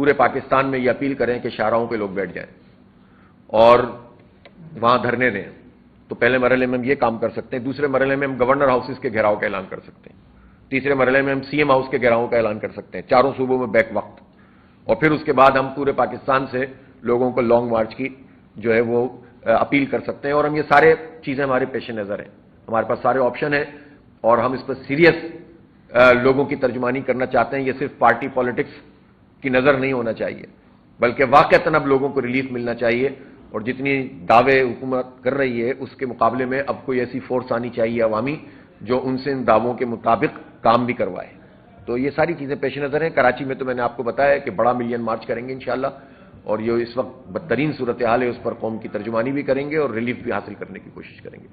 پورے پاکستان میں یہ اپیل کریں کہ شاہراہوں پہ لوگ بیٹھ جائیں اور وہاں دھرنے دیں، تو پہلے مرحلے میں ہم یہ کام کر سکتے ہیں. دوسرے مرحلے میں ہم گورنر ہاؤسز کے گھیراؤ کا اعلان کر سکتے ہیں. تیسرے مرحلے میں ہم سی ایم ہاؤس کے گھیراؤ کا اعلان کر سکتے ہیں، چاروں صوبوں میں بیک وقت. اور پھر اس کے بعد ہم پورے پاکستان سے لوگوں کو لانگ مارچ کی جو ہے وہ اپیل کر سکتے ہیں. اور ہم یہ سارے چیزیں ہمارے پیش نظر ہیں، ہمارے پاس سارے آپشن ہیں اور ہم اس پر سیریس لوگوں کی ترجمانی کرنا چاہتے ہیں. یہ صرف پارٹی پالیٹکس کی نظر نہیں ہونا چاہیے، بلکہ واقعتاً اب لوگوں کو ریلیف ملنا چاہیے. اور جتنی دعوے حکومت کر رہی ہے اس کے مقابلے میں اب کوئی ایسی فورس آنی چاہیے عوامی جو ان سے ان دعووں کے مطابق کام بھی کروائے. تو یہ ساری چیزیں پیش نظر ہیں. کراچی میں تو میں نے آپ کو بتایا کہ بڑا ملین مارچ کریں گے انشاءاللہ، اور یہ اس وقت بدترین صورتحال ہے اس پر قوم کی ترجمانی بھی کریں گے اور ریلیف بھی حاصل کرنے کی کوشش کریں گے.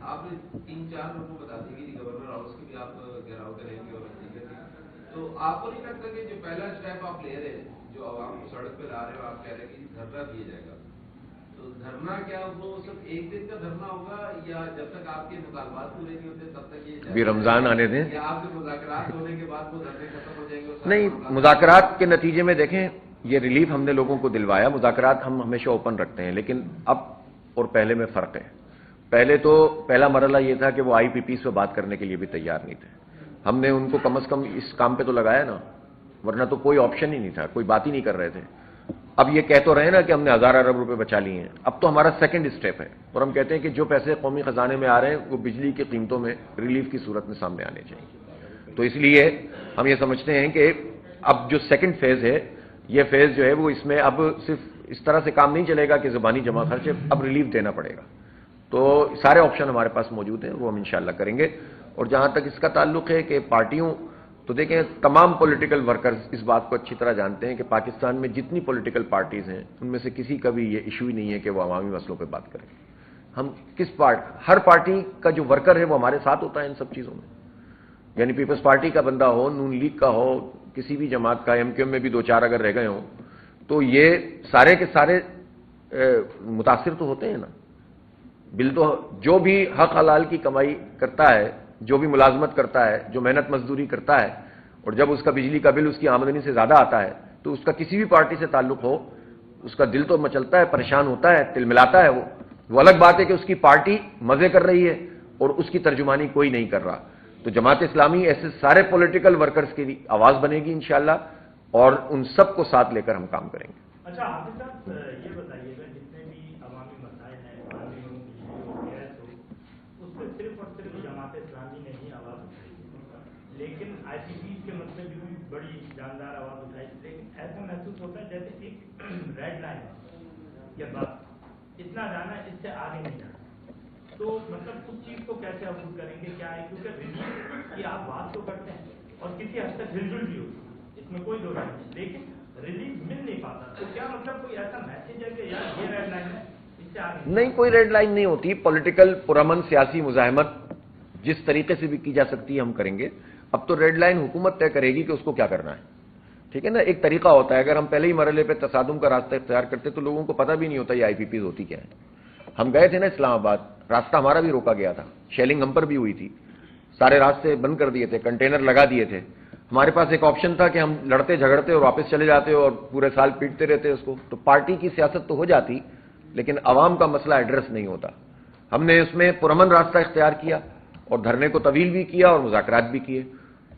آپ نے 3-4 لوگوں کو بتا دیے کہ گورنر ہاؤس کے بھی آپ گھیراؤ کریں گے اور تو آپ کو نہیں لگتا کہ جو پہلا اسٹیپ آپ لے رہے ہیں، جو عوام کو سڑک پہ لا رہے ہو، آپ کہہ رہے ہیں کہ دھرنا دیا جائے گا، تو دھرنا کیا وہ صرف ایک دن کا دھرنا ہوگا یا جب تک آپ کے مطالبات پورے نہیں ہوتے تب تک یہ ابھی رمضان آنے دیں، یا آپ کے مذاکرات ہونے کے بعد وہ دھرنے ختم ہو جائیں گے؟ نہیں، مذاکرات کے نتیجے میں دیکھیں یہ ریلیف ہم نے لوگوں کو دلوایا. مذاکرات ہم ہمیشہ اوپن رکھتے ہیں، لیکن اب اور پہلے میں فرق ہے. پہلے تو پہلا مرحلہ یہ تھا کہ وہ آئی پی پیز پہ بات کرنے کے لیے بھی تیار نہیں تھے. ہم نے ان کو کم از کم اس کام پہ تو لگایا نا، ورنہ تو کوئی آپشن ہی نہیں تھا، کوئی بات ہی نہیں کر رہے تھے. اب یہ کہہ تو رہے نا کہ ہم نے 1000 ارب روپے بچا لیے ہیں. اب تو ہمارا سیکنڈ اسٹیپ ہے اور ہم کہتے ہیں کہ جو پیسے قومی خزانے میں آ رہے ہیں وہ بجلی کی قیمتوں میں ریلیف کی صورت میں سامنے آنے چاہیے. تو اس لیے ہم یہ سمجھتے ہیں کہ اب جو سیکنڈ فیز ہے، یہ فیز جو ہے وہ اس میں اب صرف اس طرح سے کام نہیں چلے گا کہ زبانی جمع خرچ ہے، اب ریلیف دینا پڑے گا. تو سارے آپشن ہمارے پاس موجود ہیں، وہ ہم انشاءاللہ کریں گے. اور جہاں تک اس کا تعلق ہے کہ پارٹیوں، تو دیکھیں تمام پولیٹیکل ورکرز اس بات کو اچھی طرح جانتے ہیں کہ پاکستان میں جتنی پولیٹیکل پارٹیز ہیں ان میں سے کسی کا بھی یہ ایشو ہی نہیں ہے کہ وہ عوامی مسئلوں پہ بات کریں. ہم ہر پارٹی کا جو ورکر ہے وہ ہمارے ساتھ ہوتا ہے ان سب چیزوں میں. یعنی پیپلز پارٹی کا بندہ ہو، نون لیگ کا ہو، کسی بھی جماعت کا، ایم کیو ایم میں بھی 2-4 اگر رہ گئے ہوں تو یہ سارے کے سارے متاثر تو ہوتے ہیں نا. بل تو جو بھی حق حلال کی کمائی کرتا ہے، جو بھی ملازمت کرتا ہے، جو محنت مزدوری کرتا ہے، اور جب اس کا بجلی کا بل اس کی آمدنی سے زیادہ آتا ہے تو اس کا کسی بھی پارٹی سے تعلق ہو اس کا دل تو مچلتا ہے، پریشان ہوتا ہے، تل ملاتا ہے. وہ الگ بات ہے کہ اس کی پارٹی مزے کر رہی ہے اور اس کی ترجمانی کوئی نہیں کر رہا. تو جماعت اسلامی ایسے سارے پولیٹیکل ورکرز کی آواز بنے گی انشاءاللہ، اور ان سب کو ساتھ لے کر ہم کام کریں گے. اچھا حافظ صاحب یہ بتائیے گا، جتنے بھی عوامی مسائل ہیں، پانی ہو، بجلی ہو، گیس ہو، اس پہ صرف اور صرف جماعت اسلامی نے ہی آواز اٹھائی، لیکن آئی پی پی کے مسئلے بھی بڑی جاندار آواز اٹھائی. لیکن ایسا محسوس ہوتا ہے جیسے ایک ریڈ لائن کے بعد اتنا جانا ہے، اس سے آگے نہیں جانا. تو مطلب اس چیز کو کیسے افروض کریں گے؟ کیا ہے کیونکہ ریلیف کی آپ بات تو کرتے ہیں اور کسی حد تک ہل جل بھی ہوتی، اس میں کوئی دو رائے نہیں، لیکن ریلیف مل نہیں پاتا. تو کیا مطلب کوئی ایسا میسج ہے کہ یار یہ ریڈ لائن ہے، اس سے آگے نہیں، کوئی ریڈ لائن نہیں ہوتی. پولیٹیکل پرامن سیاسی مزاحمت جس طریقے سے بھی کی جا سکتی ہے ہم کریں گے. اب تو ریڈ لائن حکومت طے کرے گی کہ اس کو کیا کرنا ہے. ٹھیک ہے نا، ایک طریقہ ہوتا ہے. اگر ہم پہلے ہی مرحلے پہ تصادم کا راستہ اختیار کرتے تو لوگوں کو پتہ بھی نہیں ہوتا یہ آئی پی پیز ہوتی کیا ہے. ہم گئے تھے نا اسلام آباد، راستہ ہمارا بھی روکا گیا تھا، شیلنگ ہم پر بھی ہوئی تھی، سارے راستے بند کر دیے تھے، کنٹینر لگا دیے تھے. ہمارے پاس ایک آپشن تھا کہ ہم لڑتے جھگڑتے اور واپس چلے جاتے اور پورے سال پیٹتے رہتے اس کو. تو پارٹی کی سیاست تو ہو جاتی لیکن عوام کا مسئلہ ایڈریس نہیں ہوتا. ہم نے اس میں پرامن راستہ اختیار کیا اور دھرنے کو طویل بھی کیا اور مذاکرات بھی کیے.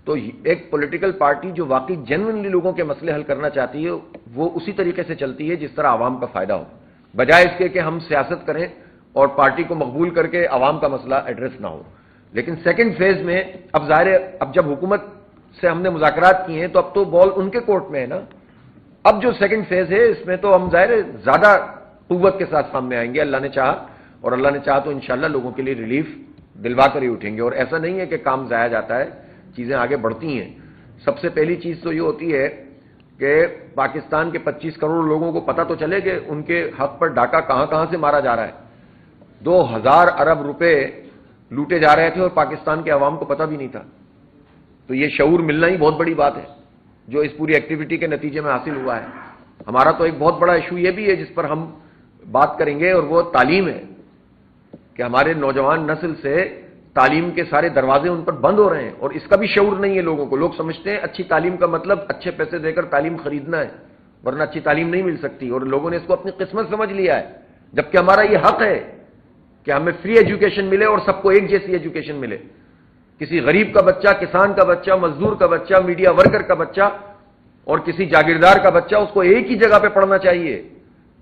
تو ایک پولیٹیکل پارٹی جو واقعی جینوئنلی لوگوں کے مسئلے حل کرنا چاہتی ہے وہ اسی طریقے سے چلتی ہے جس طرح عوام کا فائدہ ہو، بجائے اس کے کہ ہم سیاست کریں اور پارٹی کو مقبول کر کے عوام کا مسئلہ ایڈریس نہ ہو. لیکن سیکنڈ فیز میں اب ظاہر ہے، اب جب حکومت سے ہم نے مذاکرات کیے ہیں تو اب تو بال ان کے کورٹ میں ہے نا. اب جو سیکنڈ فیز ہے اس میں تو ہم ظاہر ہے زیادہ قوت کے ساتھ سامنے آئیں گے. اللہ نے چاہا، اور اللہ نے چاہا تو انشاءاللہ لوگوں کے لیے ریلیف دلوا کر ہی اٹھیں گے. اور ایسا نہیں ہے کہ کام ضائع جاتا ہے، چیزیں آگے بڑھتی ہیں. سب سے پہلی چیز تو یہ ہوتی ہے کہ پاکستان کے 25 کروڑ لوگوں کو پتہ تو چلے کہ ان کے حق پر ڈاکہ کہاں کہاں سے مارا جا رہا ہے. 2000 ارب روپے لوٹے جا رہے تھے اور پاکستان کے عوام کو پتہ بھی نہیں تھا. تو یہ شعور ملنا ہی بہت بڑی بات ہے جو اس پوری ایکٹیویٹی کے نتیجے میں حاصل ہوا ہے. ہمارا تو ایک بہت بڑا ایشو یہ بھی ہے جس پر ہم بات کریں گے، اور وہ تعلیم ہے کہ ہمارے نوجوان نسل سے تعلیم کے سارے دروازے ان پر بند ہو رہے ہیں، اور اس کا بھی شعور نہیں ہے لوگوں کو. لوگ سمجھتے ہیں اچھی تعلیم کا مطلب اچھے پیسے دے کر تعلیم خریدنا ہے، ورنہ اچھی تعلیم نہیں مل سکتی، اور لوگوں نے اس کو اپنی قسمت سمجھ لیا ہے، جبکہ ہمارا یہ حق ہے کہ ہمیں فری ایجوکیشن ملے اور سب کو ایک جیسی ایجوکیشن ملے. کسی غریب کا بچہ، کسان کا بچہ، مزدور کا بچہ، میڈیا ورکر کا بچہ اور کسی جاگیردار کا بچہ، اس کو ایک ہی جگہ پہ پڑھنا چاہیے،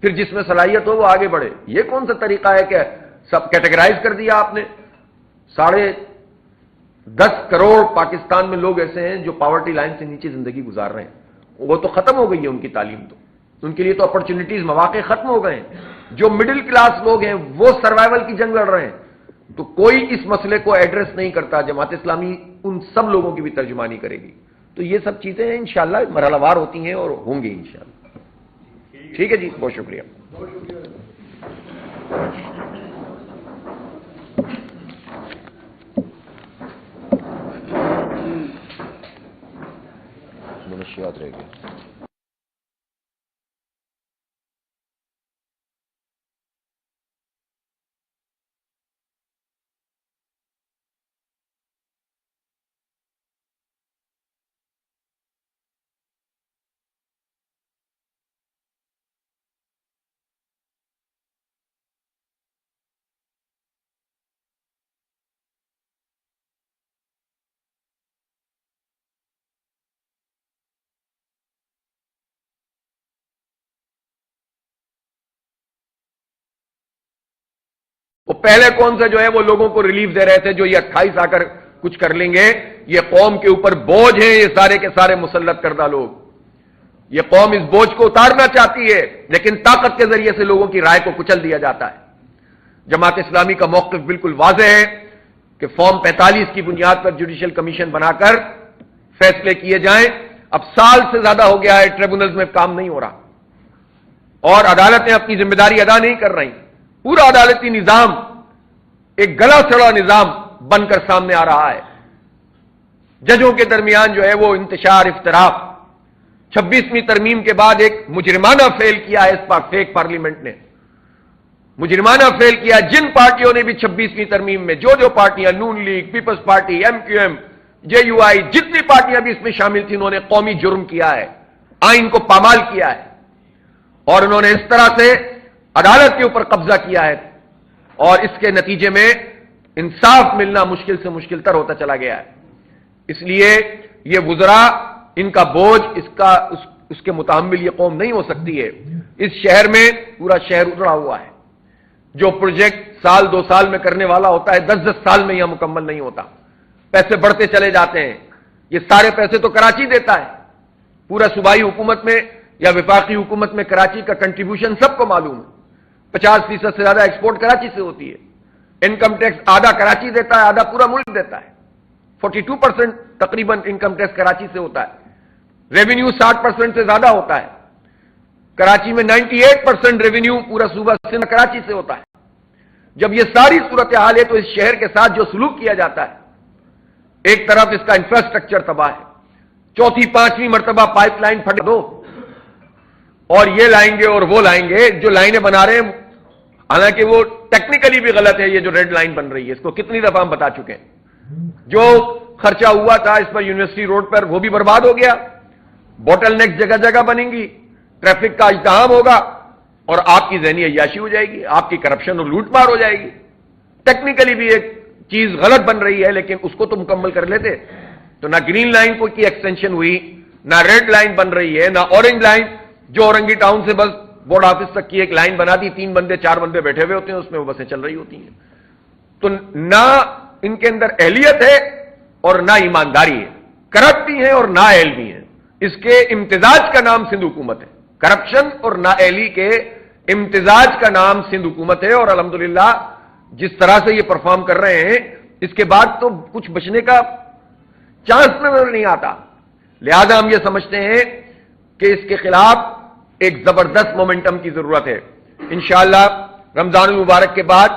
پھر جس میں صلاحیت ہو وہ آگے بڑھے. یہ کون سا طریقہ ہے کہ سب کیٹیگرائز کر دیا آپ نے؟ 10.5 کروڑ پاکستان میں لوگ ایسے ہیں جو پاورٹی لائن سے نیچے زندگی گزار رہے ہیں. وہ تو ختم ہو گئی ہے ان کی تعلیم، تو ان کے لیے تو اپرچونٹیز، مواقع ختم ہو گئے ہیں. جو مڈل کلاس لوگ ہیں وہ سروائیول کی جنگ لڑ رہے ہیں. تو کوئی اس مسئلے کو ایڈریس نہیں کرتا. جماعت اسلامی ان سب لوگوں کی بھی ترجمانی کرے گی. تو یہ سب چیزیں انشاءاللہ مرحلہ وار ہوتی ہیں اور ہوں گی انشاءاللہ. ٹھیک ہے جی، بہت شکریہ. منشیات رہ گئے. وہ پہلے کون سے جو ہے وہ لوگوں کو ریلیف دے رہے تھے جو یہ 28 آ کر کچھ کر لیں گے. یہ قوم کے اوپر بوجھ ہیں، یہ سارے کے سارے مسلط کردہ لوگ. یہ قوم اس بوجھ کو اتارنا چاہتی ہے، لیکن طاقت کے ذریعے سے لوگوں کی رائے کو کچل دیا جاتا ہے. جماعت اسلامی کا موقف بالکل واضح ہے کہ فارم 45 کی بنیاد پر جوڈیشل کمیشن بنا کر فیصلے کیے جائیں. اب سال سے زیادہ ہو گیا ہے ٹریبونلز میں کام نہیں ہو رہا اور عدالتیں اپنی ذمہ داری ادا نہیں کر رہی. پورا عدالتی نظام ایک گلا سڑا نظام بن کر سامنے آ رہا ہے. ججوں کے درمیان جو ہے وہ انتشار، اختلاف. 26ویں ترمیم کے بعد ایک مجرمانہ فیل کیا ہے اس فیک پارلیمنٹ نے. مجرمانہ فیل کیا. جن پارٹیوں نے بھی 26ویں ترمیم میں جو پارٹیاں، نون لیگ، پیپلز پارٹی، MQM، JUI، جتنی پارٹیاں بھی اس میں شامل تھیں، انہوں نے قومی جرم کیا ہے، آئین کو پامال کیا ہے، اور انہوں نے اس طرح سے عدالت کے اوپر قبضہ کیا ہے، اور اس کے نتیجے میں انصاف ملنا مشکل سے مشکل تر ہوتا چلا گیا ہے. اس لیے یہ وزراء، ان کا بوجھ، اس کے متحمل یہ قوم نہیں ہو سکتی ہے. اس شہر میں پورا شہر اجڑا ہوا ہے. جو پروجیکٹ سال 2 سال میں کرنے والا ہوتا ہے 10 سال میں یہاں مکمل نہیں ہوتا. پیسے بڑھتے چلے جاتے ہیں. یہ سارے پیسے تو کراچی دیتا ہے. پورا صوبائی حکومت میں یا وفاقی حکومت میں کراچی کا کنٹریبیوشن سب کو معلوم ہے. 50% سے زیادہ ایکسپورٹ کراچی سے ہوتی ہے. انکم ٹیکس آدھا کراچی دیتا ہے، آدھا پورا ملک دیتا ہے. 42% تقریباً انکم ٹیکس کراچی سے ہوتا ہے. ریونیو 60% سے زیادہ ہوتا ہے. کراچی میں 98% ریونیو پورا صوبہ سندھ کراچی سے ہوتا ہے. جب یہ ساری صورتحال ہے تو اس شہر کے ساتھ جو سلوک کیا جاتا ہے، ایک طرف اس کا انفراسٹرکچر تباہ ہے، 4تھی 5ویں مرتبہ پائپ لائن پھٹ دو اور یہ لائیں گے اور وہ لائیں گے. جو لائنیں بنا رہے ہیں حالانکہ وہ ٹیکنیکلی بھی غلط ہے. یہ جو ریڈ لائن بن رہی ہے اس کو کتنی دفعہ ہم بتا چکے ہیں. جو خرچہ ہوا تھا اس پر یونیورسٹی روڈ پر وہ بھی برباد ہو گیا. بوٹل نیک جگہ جگہ بنیں گی، ٹریفک کا اجتحام ہوگا اور آپ کی ذہنی عیاشی ہو جائے گی، آپ کی کرپشن اور لوٹ مار ہو جائے گی. ٹیکنیکلی بھی ایک چیز غلط بن رہی ہے لیکن اس کو تو مکمل کر لیتے. تو نہ گرین لائن کو کی ایکسٹینشن ہوئی، نہ ریڈ لائن بن رہی ہے، نہ اورنج لائن جو اورنگی ٹاؤن سے بس بورڈ آفس تک کی ایک لائن بنا دی، 3 بندے 4 بندے بیٹھے ہوئے ہوتے ہیں اس میں، وہ بسیں چل رہی ہوتی ہیں. تو نہ ان کے اندر اہلیت ہے اور نہ ایمانداری ہے. کرپٹ بھی ہیں اور نا اہل بھی ہیں. اس کے امتزاج کا نام سندھ حکومت ہے. کرپشن اور نا اہلی کے امتزاج کا نام سندھ حکومت ہے. اور الحمدللہ جس طرح سے یہ پرفارم کر رہے ہیں اس کے بعد تو کچھ بچنے کا چانس نظر نہیں آتا. لہذا ہم یہ سمجھتے ہیں کہ اس کے خلاف ایک زبردست مومنٹم کی ضرورت ہے. انشاءاللہ رمضان المبارک کے بعد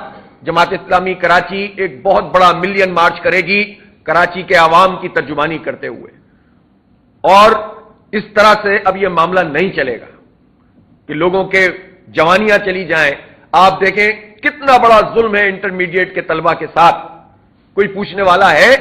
جماعت اسلامی کراچی ایک بہت بڑا ملین مارچ کرے گی کراچی کے عوام کی ترجمانی کرتے ہوئے. اور اس طرح سے اب یہ معاملہ نہیں چلے گا کہ لوگوں کے جوانیاں چلی جائیں. آپ دیکھیں کتنا بڑا ظلم ہے انٹرمیڈیٹ کے طلبہ کے ساتھ. کوئی پوچھنے والا ہے؟